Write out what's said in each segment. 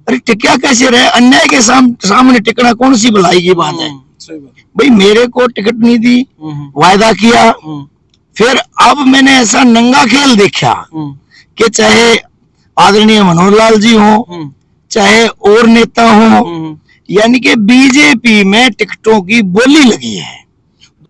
अरे टिका कैसे रहे? अन्याय के सामने टिकना कौन सी भलाई की बात है? भाई मेरे को टिकट नहीं दी, वायदा किया, फिर अब मैंने ऐसा नंगा खेल देखा कि चाहे आदरणीय मनोहर लाल जी हो, चाहे और नेता हो, यानी कि बीजेपी में टिकटों की बोली लगी है।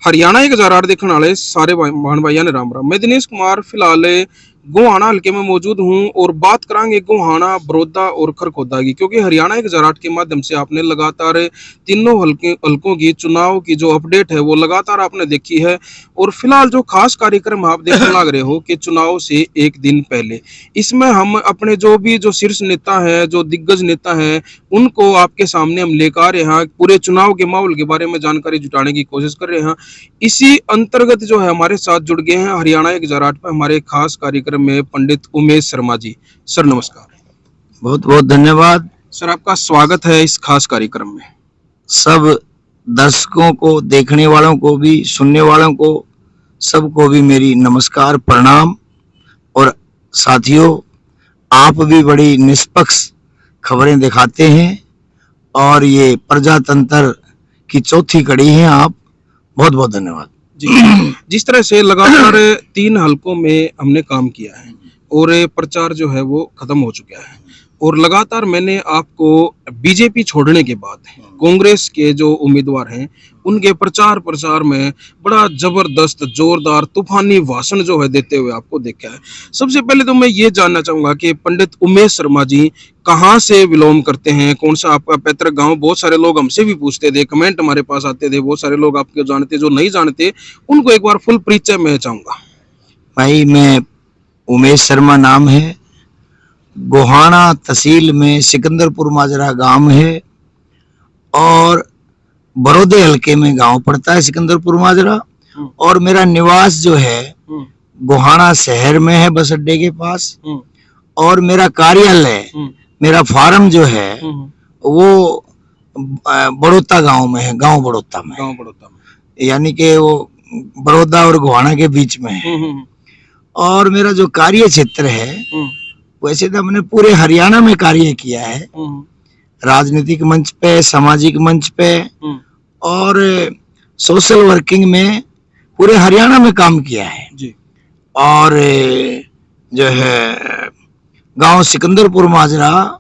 हरियाणा 1008 देखने वाले सारे बहन भाइयों ने राम राम। मैं दिनेश कुमार फिलहाल गोहाना हल्के में मौजूद हूं और बात करांगे गोहाना, बड़ौदा और खरखोदा की, क्योंकि हरियाणा 1008 के माध्यम से आपने लगातार तीनों हल्कों की चुनाव की जो अपडेट है वो लगातार आपने देखी है। और फिलहाल जो खास कार्यक्रम आप देखने लग रहे हो कि चुनाव से एक दिन पहले, इसमें हम अपने जो शीर्ष नेता है, जो दिग्गज नेता है, उनको आपके सामने हम लेकर आ रहे हैं, पूरे चुनाव के माहौल के बारे में जानकारी जुटाने की कोशिश कर रहे हैं। इसी अंतर्गत जो है हमारे साथ जुड़ गए हैं हरियाणा 1008 पर हमारे खास कार्यक्रम में पंडित उमेश शर्मा जी। सर नमस्कार। बहुत बहुत धन्यवाद सर, आपका स्वागत है इस खास कार्यक्रम में। सब दर्शकों को, देखने वालों को भी, सुनने वालों को, सबको भी मेरी नमस्कार, प्रणाम। और साथियों, आप भी बड़ी निष्पक्ष खबरें दिखाते हैं और ये प्रजातंत्र की चौथी कड़ी हैं आप। बहुत बहुत धन्यवाद जी। जिस तरह से लगातार 3 हलकों में हमने काम किया है और प्रचार जो है वो खत्म हो चुका है, और लगातार मैंने आपको बीजेपी छोड़ने के बाद कांग्रेस के जो उम्मीदवार हैं उनके प्रचार में बड़ा जबरदस्त, जोरदार, तूफानी भाषण जो है देते हुए आपको देखा है। सबसे पहले तो मैं ये जानना चाहूंगा कि पंडित उमेश शर्मा जी कहाँ से बिलोंग करते हैं, कौन सा आपका पैतृक गांव? बहुत सारे लोग हमसे भी पूछते थे, कमेंट हमारे पास आते थे, बहुत सारे लोग आपके जानते, जो नहीं जानते उनको एक बार फुल परिचय मैं चाहूंगा। भाई, मैं उमेश शर्मा नाम है, गोहाना तहसील में सिकंदरपुर माजरा गांव है और बड़ौदे हल्के में गांव पड़ता है सिकंदरपुर माजरा। और मेरा निवास जो है गोहाना शहर में है, बस अड्डे के पास। और मेरा कार्यालय, मेरा फार्म जो है वो बड़ौदा गांव में है, गांव बड़ौदा में, यानी कि वो बड़ौदा और गोहाना के बीच में है। और मेरा जो कार्य क्षेत्र है, वैसे तो हमने पूरे हरियाणा में कार्य किया है, राजनीतिक मंच पे, सामाजिक मंच पे और सोशल वर्किंग में पूरे हरियाणा में काम किया है जी। और जो है गांव सिकंदरपुर माजरा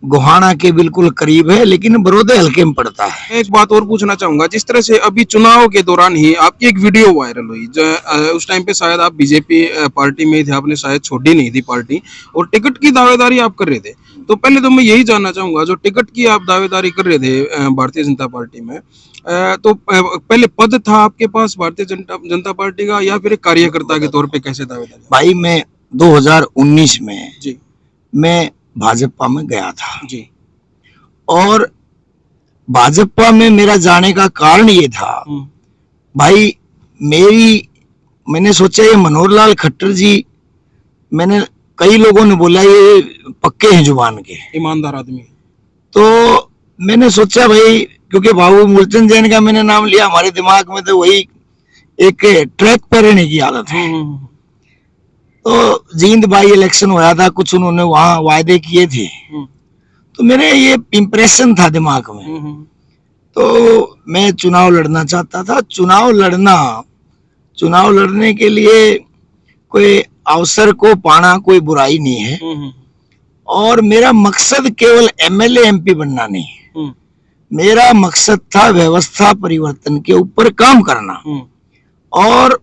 गोहाना के बिल्कुल करीब है, लेकिन बड़ौदे हल्के में पड़ता है। एक बात और पूछना चाहूंगा, जिस तरह से अभी चुनाव के दौरान ही आपकी एक वीडियो वायरल हुई, जो उस टाइम पे शायद आप बीजेपी पार्टी में थे, आपने शायद छोड़ी नहीं थी पार्टी, और टिकट की दावेदारी आप कर रहे थे। तो पहले तो मैं यही जानना चाहूंगा, जो टिकट की आप दावेदारी कर रहे थे भारतीय जनता पार्टी में, तो पहले पद था आपके पास भारतीय जनता पार्टी का, या फिर एक कार्यकर्ता के तौर पर कैसे दावेदारी? भाई, मैं 2019 में जी मैं भाजपा में गया था जी। और भाजपा में मेरा जाने का कारण ये था, भाई मैंने सोचा ये मनोहर लाल खट्टर जी, मैंने कई लोगों ने बोला ये पक्के हैं जुबान के, ईमानदार आदमी। तो मैंने सोचा भाई, क्योंकि बाबू मूलचंद जैन का मैंने नाम लिया, हमारे दिमाग में तो वही एक ट्रैक पर रहने की आदत है। तो जींद बाई इलेक्शन होया था, कुछ उन्होंने वहां वायदे किए थे, तो मेरे ये इम्प्रेशन था दिमाग में। तो मैं चुनाव लड़ना चाहता था। चुनाव लड़ने के लिए कोई अवसर को पाना कोई बुराई नहीं है, और मेरा मकसद केवल एमएलए एमपी बनना नहीं है। मेरा मकसद था व्यवस्था परिवर्तन के ऊपर काम करना। और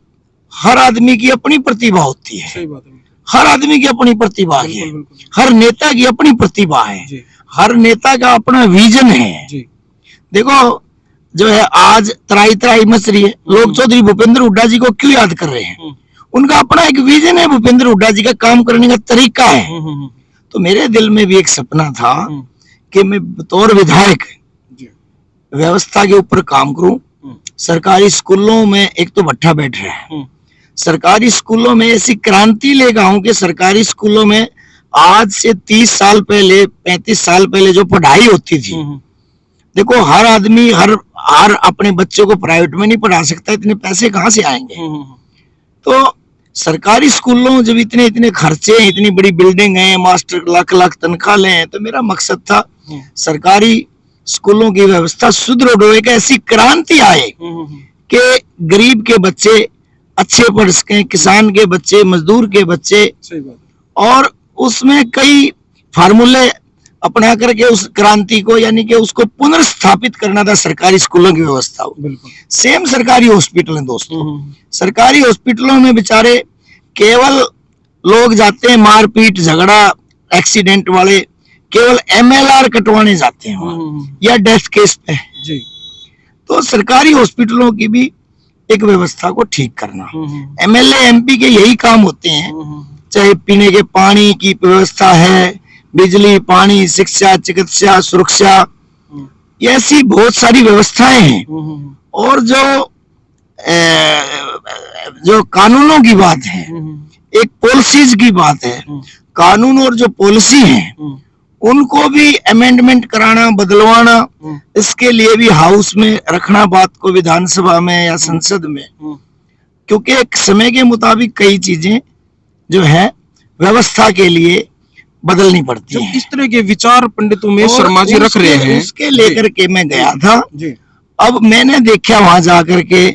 हर आदमी की अपनी प्रतिभा होती है, सही बात है। हर आदमी की अपनी प्रतिभा है, हर नेता की अपनी प्रतिभा है, हर नेता का अपना विजन है जी। देखो, जो है आज तराई मच रही है, लोग चौधरी भूपेंद्र हुड्डा जी को क्यों याद कर रहे हैं? उनका अपना एक विजन है, भूपेंद्र हुड्डा जी का काम करने का तरीका है। तो मेरे दिल में भी एक सपना था कि मैं बतौर विधायक व्यवस्था के ऊपर काम करूं। सरकारी स्कूलों में एक तो भट्ठा बैठ रहा है, सरकारी स्कूलों में ऐसी क्रांति लेगा हूं कि सरकारी स्कूलों में आज से 30 साल पहले, 35 साल पहले जो पढ़ाई होती थी, देखो हर आदमी हर अपने बच्चों को प्राइवेट में नहीं पढ़ा सकता, इतने पैसे कहाँ से आएंगे? तो सरकारी स्कूलों जब इतने इतने खर्चे हैं, इतनी बड़ी बिल्डिंग है, मास्टर लाख लाख तनख्वाह ले हैं, तो मेरा मकसद था सरकारी स्कूलों की व्यवस्था सुदृढ़ हो, एक ऐसी क्रांति आए कि गरीब के बच्चे अच्छे पढ़ सकें, किसान के बच्चे, मजदूर के बच्चे। सही बात। और उसमें कई फार्मूले अपना करके उस क्रांति को, यानी कि उसको पुनर्स्थापित करना था सरकारी स्कूलों की व्यवस्था हो। सेम सरकारी हॉस्पिटल है दोस्तों, सरकारी हॉस्पिटलों में बेचारे केवल लोग जाते हैं मारपीट झगड़ा एक्सीडेंट वाले, केवल MLR कटवाने जाते हैं या डेथ केस पे जी। तो सरकारी हॉस्पिटलों की भी एक व्यवस्था को ठीक करना, MLA MP के यही काम होते हैं। चाहे पीने के पानी की व्यवस्था है, बिजली, पानी, शिक्षा, चिकित्सा, सुरक्षा, ऐसी बहुत सारी व्यवस्थाएं हैं। और जो कानूनों की बात है, एक पॉलिसीज की बात है, कानून और जो पॉलिसी है उनको भी अमेंडमेंट कराना, बदलवाना, इसके लिए भी हाउस में रखना बात को, विधानसभा में या संसद में, क्योंकि एक समय के मुताबिक कई चीजें जो है व्यवस्था के लिए बदलनी पड़ती है। इस तरह के विचार पंडित उमेश शर्मा जी रख रहे हैं, उसके लेकर के मैं गया था जी। अब मैंने देखा वहां जाकर के,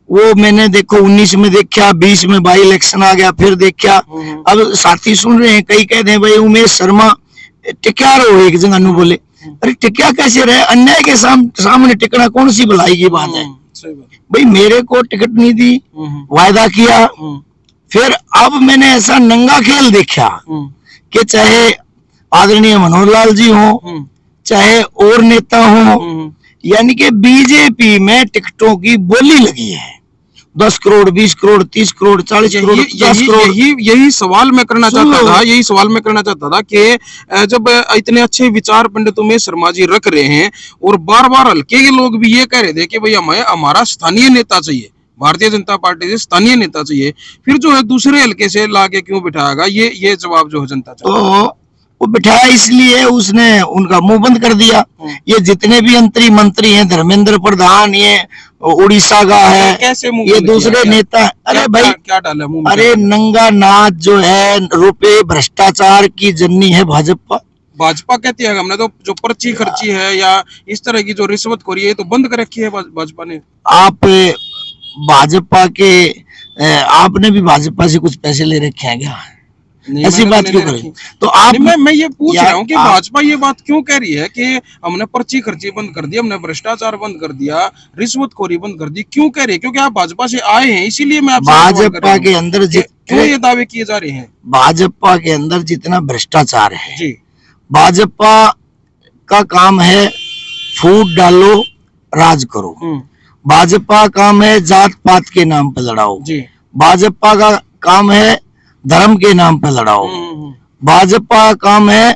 वो मैंने देखो 19 में देखा, 20 में बाई इलेक्शन आ गया, फिर देखा। अब साथी सुन रहे हैं, कई कहते हैं भाई उमेश शर्मा टिका रहो, एक जगह नु बोले, अरे टिका कैसे रहे, अन्याय के सामने टिकना कौन सी भलाई की बात है भाई। मेरे को टिकट नहीं दी, वायदा किया, फिर अब मैंने ऐसा नंगा खेल देखा कि चाहे आदरणीय मनोहर लाल जी हो, चाहे और नेता हो, यानी कि बीजेपी में टिकटों की बोली लगी है। 10 करोड़, 20 करोड़, 30 करोड़, 40 करोड़, 50 करोड़। यही सवाल मैं करना चाहता था कि जब इतने अच्छे विचार पंडित उमेश शर्मा जी रख रहे हैं और बार बार हल्के के लोग भी ये कह रहे थे कि भाई हमें हमारा स्थानीय नेता चाहिए, भारतीय जनता पार्टी से स्थानीय नेता चाहिए, फिर जो है दूसरे हल्के से लाके क्यों बिठाएगा, ये जवाब जो है जनता चाहती है। तो वो बिठाया इसलिए उसने उनका मुंह बंद कर दिया। ये जितने भी मंत्री हैं, धर्मेंद्र प्रधान, ये उड़ीसा का है, कैसे ये दूसरे नेता, अरे भाई क्या डाला मुंह में? अरे नंगा नाच जो है, रुपए भ्रष्टाचार की जननी है भाजपा कहती है। हमने तो जो पर्ची खर्ची है या इस तरह की जो रिश्वतखोरी है तो बंद कर रखी है भाजपा ने। आप भाजपा के आपने भी भाजपा से कुछ पैसे ले रखे हैं क्या? ऐसी बात क्यों करें? तो आप मैं ये पूछ रहा हूँ कि भाजपा ये बात क्यों कह रही है कि हमने पर्ची खर्ची बंद कर दी, हमने भ्रष्टाचार बंद कर दिया, रिश्वतखोरी बंद कर दी, क्यों कह रही है? क्योंकि आप भाजपा से आए हैं, इसीलिए मैं आपसे भाजपा के अंदर क्यों ये दावे किए जा रहे हैं? भाजपा के अंदर जितना भ्रष्टाचार है जी, भाजपा का काम है फूट डालो राज करो, भाजपा काम है जात पात के नाम पर लड़ाओ, भाजपा का काम है धर्म के नाम पर लड़ाओ, भाजपा का काम है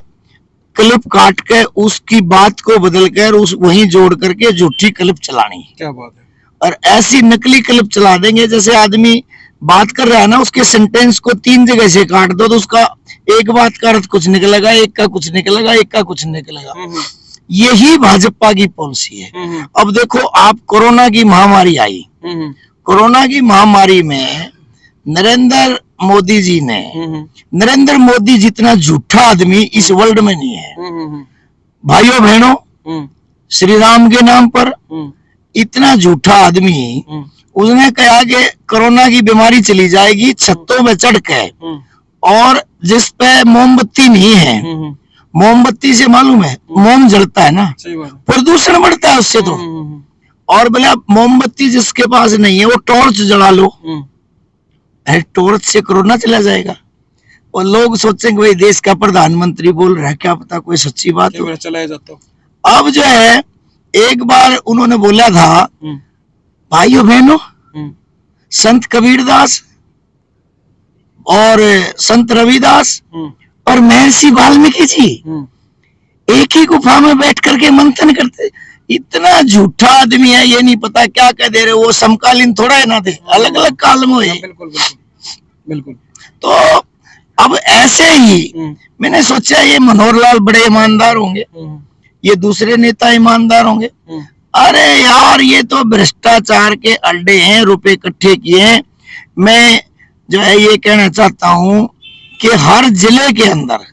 क्लिप काट के उसकी बात को बदल कर उस वहीं जोड़ करके झूठी क्लिप चलानी। क्या बात है। और ऐसी नकली क्लिप चला देंगे, जैसे आदमी बात कर रहा है ना, उसके सेंटेंस को 3 जगह से काट दो तो उसका एक बात का अर्थ कुछ निकलेगा, एक का कुछ निकलेगा, एक का कुछ निकलेगा। यही भाजपा की पॉलिसी है। अब देखो आप, कोरोना की महामारी आई, कोरोना की महामारी में नरेंद्र मोदी जी ने, नरेंद्र मोदी जितना झूठा आदमी इस वर्ल्ड में नहीं है भाइयों बहनों, श्री राम के नाम पर इतना झूठा आदमी, उसने कहा कि कोरोना की बीमारी चली जाएगी छतों में चढ़ के, और जिस पे मोमबत्ती नहीं है, मोमबत्ती से मालूम है मोम जलता है ना, प्रदूषण बढ़ता है उससे तो, और बोले मोमबत्ती जिसके पास नहीं है वो टॉर्च जला लो, टॉर्च से कोरोना चला जाएगा। और लोग सोचेंगे भाई देश का प्रधानमंत्री बोल रहा है, क्या पता कोई सच्ची बात हो, चलाया जाता। अब जो है एक बार उन्होंने बोला था, भाइयों बहनों, संत कबीरदास और संत रविदास और महर्षि वाल्मीकि जी एक ही गुफा में बैठ करके मंथन करते। इतना झूठा आदमी है, ये नहीं पता क्या कह दे रहे, वो समकालीन थोड़ा है ना, थे अलग अलग काल में हुए। बिल्कुल। तो अब ऐसे ही मैंने सोचा ये मनोहर लाल बड़े ईमानदार होंगे, ये दूसरे नेता ईमानदार होंगे। अरे यार ये तो भ्रष्टाचार के अड्डे हैं, रुपए इकट्ठे किए हैं। मैं जो है ये कहना चाहता हूँ कि हर जिले के अंदर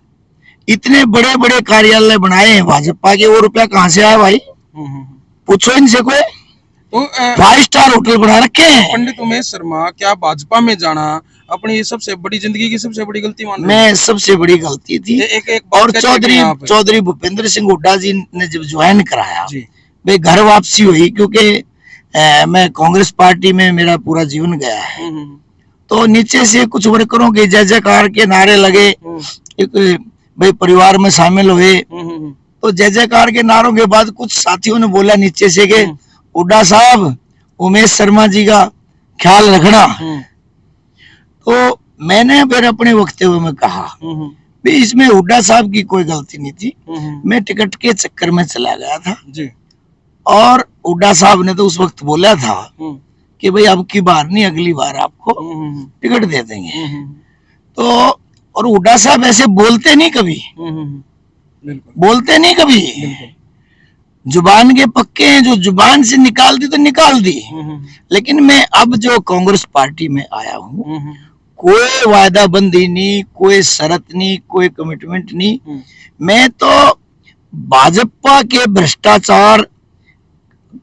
इतने बड़े बड़े कार्यालय बनाए हैं भाजपा के, वो रुपया कहाँ से आया भाई? पूछो इनसे कोई। तो 5 स्टार होटल बना रखे हैं। पंडित उमेश शर्मा, क्या भाजपा में जाना अपनी ये सबसे बड़ी जिंदगी की सबसे बड़ी गलती मान रहे मैं सबसे बड़ी गलती थी। एक और चौधरी भूपेंद्र सिंह हुड्डा जी ने जब ज्वाइन कराया, जी भाई घर वापसी हुई, क्योंकि मैं कांग्रेस पार्टी में मेरा पूरा जीवन गया है। तो नीचे से कुछ वर्करों के जय जयकार के नारे लगे, एक भाई परिवार में शामिल हुए। तो जय जयकार के नारों के बाद कुछ साथियों ने बोला नीचे से कि हुड्डा साहब, उमेश शर्मा जी का ख्याल रखना। तो मैंने फिर अपने वक्तव्य में कहा भी इसमें हुड्डा साहब की कोई गलती नहीं थी, मैं टिकट के चक्कर में चला गया था जी। और हुड्डा साहब ने तो उस वक्त बोला था कि भाई अब की बार नहीं, अगली बार आपको टिकट दे देंगे। तो और हुड्डा साहब ऐसे बोलते नहीं कभी, बोलते नहीं कभी, जुबान के पक्के हैं, जो जुबान से निकाल दी तो निकाल दी। लेकिन मैं अब जो कांग्रेस पार्टी में आया हूँ, कोई वायदा बंदी नहीं, कोई शर्त नहीं, कोई कमिटमेंट नहीं। मैं तो भाजपा के भ्रष्टाचार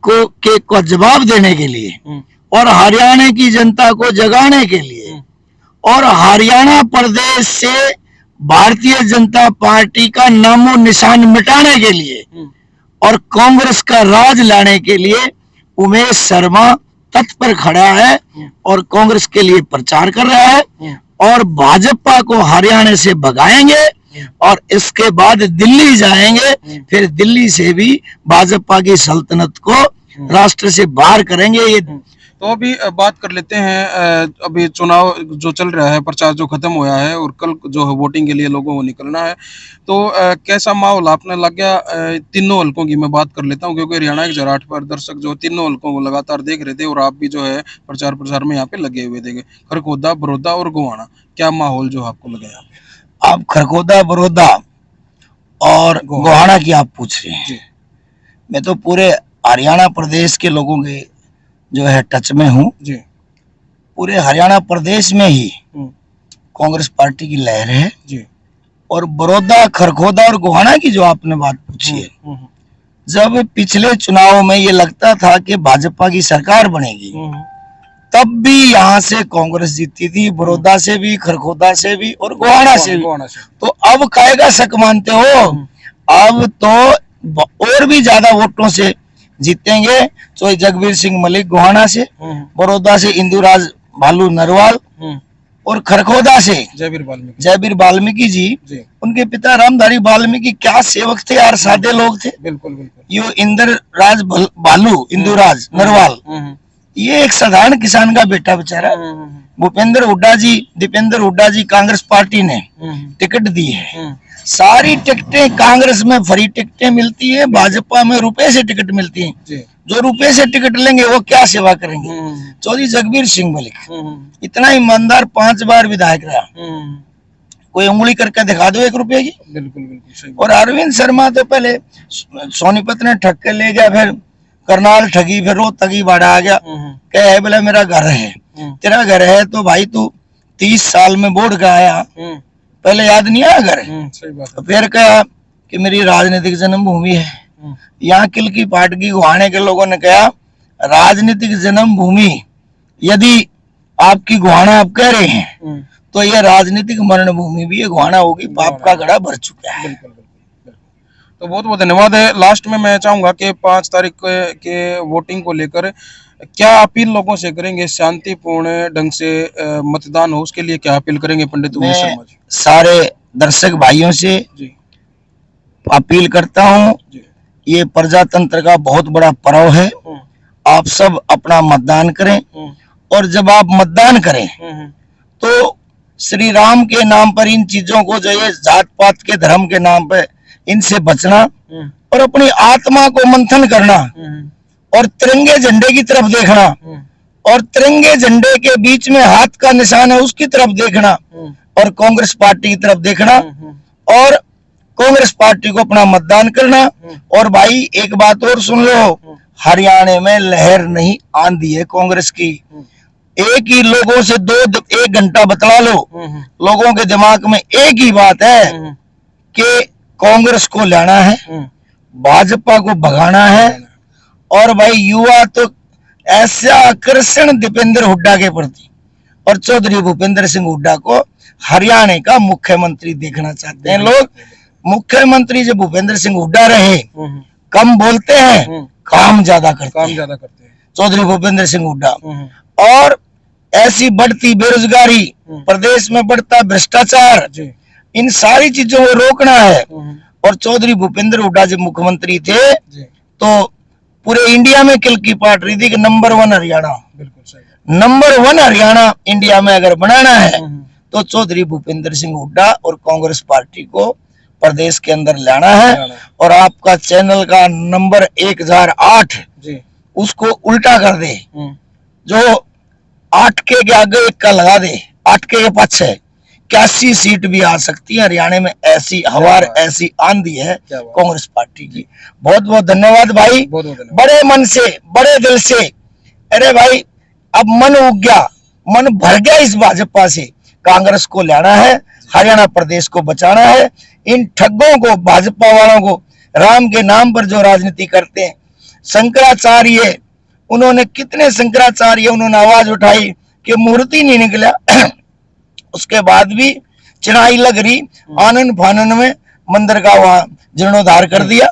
को जवाब देने के लिए और हरियाणा की जनता को जगाने के लिए और हरियाणा प्रदेश से भारतीय जनता पार्टी का नामो निशान मिटाने के लिए और कांग्रेस का राज लाने के लिए उमेश शर्मा तत्पर खड़ा है और कांग्रेस के लिए प्रचार कर रहा है। और भाजपा को हरियाणा से भगाएंगे और इसके बाद दिल्ली जाएंगे, फिर दिल्ली से भी भाजपा की सल्तनत को राष्ट्र से बाहर करेंगे। ये तो अभी बात कर लेते हैं, अभी चुनाव जो चल रहा है, प्रचार जो खत्म हुआ है और कल जो है वोटिंग के लिए लोगों को निकलना है, तो कैसा माहौल आपने लग गया? तीनों हलकों की मैं बात कर लेता हूं, क्योंकि हरियाणा एक जराट पर दर्शक जो तीनों हलकों को लगातार देख रहे थे और आप भी जो है प्रचार प्रसार में यहाँ पे लगे हुए थे, खरखोदा, बड़ौदा और गोहाना। क्या माहौल जो आपको लगा यहाँ पे? आप खरखोदा, बड़ौदा और गोहाना की आप पूछ रहे हैं। मैं तो पूरे हरियाणा प्रदेश के लोगों के जो है टच में हूँ। पूरे हरियाणा प्रदेश में ही कांग्रेस पार्टी की लहर है जी। और बड़ौदा, खरखोदा और गोहाना की जो आपने बात पूछी है, जब पिछले चुनाव में ये लगता था कि भाजपा की सरकार बनेगी, तब भी यहाँ से कांग्रेस जीती थी, बड़ौदा से भी, खरखोदा से भी और गोहाना से भी। तो अब कायगा शक मानते हो? अब तो और भी ज्यादा वोटों से जीतेंगे। तो जगबीर सिंह मलिक गोहाना से, बड़ौदा से इंदुराज भालू नरवाल और खरखोदा से जयवीर वाल्मीकि जी। उनके पिता रामधारी वाल्मीकि क्या सेवक थे यार, सादे लोग थे। बिल्कुल। ये इंदुराज भालू, इंदुराज नरवाल, ये एक साधारण किसान का बेटा बेचारा। भूपेंद्र हुड्डा जी, दीपेंद्र हुड्डा जी, कांग्रेस पार्टी ने टिकट दी है। सारी टिकटें कांग्रेस में फ्री टिकटें मिलती है, भाजपा में रुपए से टिकट मिलती है। जो रुपए से टिकट लेंगे वो क्या सेवा करेंगे? चौधरी जगबीर सिंह मलिक इतना ईमानदार 5 बार विधायक रहा, कोई उंगली करके दिखा दो 1 रुपए की। बिल्कुल। और अरविंद शर्मा तो पहले सोनीपत ने ठग के ले गया, फिर करनाल ठगी, फिर रोहतगी बाड़ा आ गया। क्या है बोला मेरा घर है, तेरा घर है तो भाई तू 30 साल में बोर्ड का आया, पहले याद नहीं आया घर? सही बात। तो फिर कहा कि मेरी राजनीतिक जन्मभूमि है। यहाँ किल की पाटगी गोहाने के लोगों ने कहा राजनीतिक जन्मभूमि यदि आपकी गोहाना आप कह रहे हैं तो यह राजनीतिक मरण भूमि भी है, गोहाना होगी। पाप का घड़ा भर चुका है। तो बहुत बहुत धन्यवाद है। लास्ट में मैं चाहूंगा कि 5 तारीख के वोटिंग को लेकर क्या अपील लोगों से करेंगे? शांतिपूर्ण ढंग से मतदान हो, उसके लिए क्या अपील करेंगे पंडित उमेश शर्मा जी? सारे दर्शक भाइयों से अपील करता हूँ, ये प्रजातंत्र का बहुत बड़ा पर्व है। आप सब अपना मतदान करें और जब आप मतदान करें तो श्री राम के नाम पर इन चीजों को, जो ये जात पात के धर्म के नाम पर, इनसे बचना और अपनी आत्मा को मंथन करना और तिरंगे झंडे की तरफ देखना और तिरंगे झंडे के बीच में हाथ का निशान है उसकी तरफ देखना और कांग्रेस पार्टी की तरफ देखना और कांग्रेस पार्टी को अपना मतदान करना। और भाई एक बात और सुन लो, हरियाणा में लहर नहीं आंधी है कांग्रेस की। एक ही लोगों से एक घंटा बतला लो, लोगों के दिमाग में एक ही बात है कि कांग्रेस को लाना है, भाजपा को भगाना है। और भाई युवा तो ऐसा आकर्षण दीपेंद्र हुड्डा के प्रति और चौधरी भूपेंद्र सिंह हुड्डा को हरियाणा का मुख्यमंत्री देखना चाहते हैं लोग। मुख्यमंत्री जो भूपेंद्र सिंह हुड्डा रहे, कम बोलते हैं, काम ज्यादा करते हैं चौधरी भूपेंद्र सिंह हुड्डा। और ऐसी बढ़ती बेरोजगारी, प्रदेश में बढ़ता भ्रष्टाचार, इन सारी चीजों को रोकना है। और चौधरी भूपेंद्र हुड्डा जब मुख्यमंत्री थे तो पूरे इंडिया में किल की पाट रही थी कि number 1 Haryana, number 1 Haryana India में अगर बनाना है तो चौधरी भूपेंद्र सिंह हुड्डा और कांग्रेस पार्टी को प्रदेश के अंदर लाना है। और आपका चैनल का नंबर 1008 उसको उल्टा कर दे, जो 8 के आगे 1 का लगा दे, 8 के पाछे 81 सीट भी आ सकती है हरियाणा में। ऐसी हवार, ऐसी आंधी है कांग्रेस पार्टी की। बहुत बहुत धन्यवाद भाई, बड़े मन से, बड़े दिल से। अरे भाई अब मन उग गया, मन भर गया इस भाजपा से। कांग्रेस को लाना है, हरियाणा प्रदेश को बचाना है। इन ठगों को, भाजपा वालों को, राम के नाम पर जो राजनीति करते हैं, शंकराचार्य, उन्होंने कितने शंकराचार्य उन्होंने आवाज उठाई कि मूर्ति नहीं निकला, उसके बाद भी चिड़ाई लग रही, आनंद फानन में मंदिर का वहां जीर्णोद्धार कर दिया।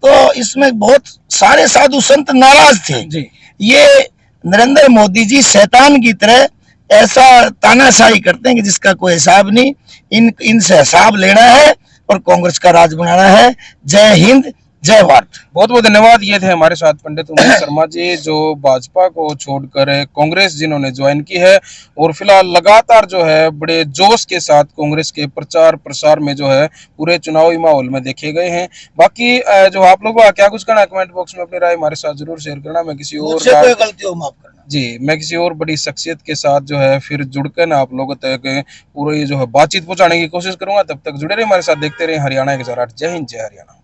तो इसमें बहुत सारे साधु संत नाराज थे। ये नरेंद्र मोदी जी शैतान की तरह ऐसा तानाशाही करते हैं कि जिसका कोई हिसाब नहीं। इनसे हिसाब लेना है और कांग्रेस का राज बनाना है। जय हिंद, जय भारत। बहुत बहुत धन्यवाद। ये थे हमारे साथ पंडित उमेश शर्मा जी, जो भाजपा को छोड़कर कांग्रेस जिन्होंने ज्वाइन की है और फिलहाल लगातार जो है बड़े जोश के साथ कांग्रेस के प्रचार प्रसार में जो है पूरे चुनावी माहौल में देखे गए हैं। बाकी जो आप लोगों का क्या कुछ करना है, कमेंट बॉक्स में अपनी राय हमारे साथ जरूर शेयर करना। मैं किसी और गलती हो माफ करना जी, मैं किसी और बड़ी शख्सियत के साथ जो है फिर जुड़कर ना आप लोगों तक पूरी जो है बातचीत पहुंचाने की कोशिश करूंगा। तब तक जुड़े रहे हमारे साथ, देखते रहे हरियाणा 1008। जय हिंद, जय हरियाणा।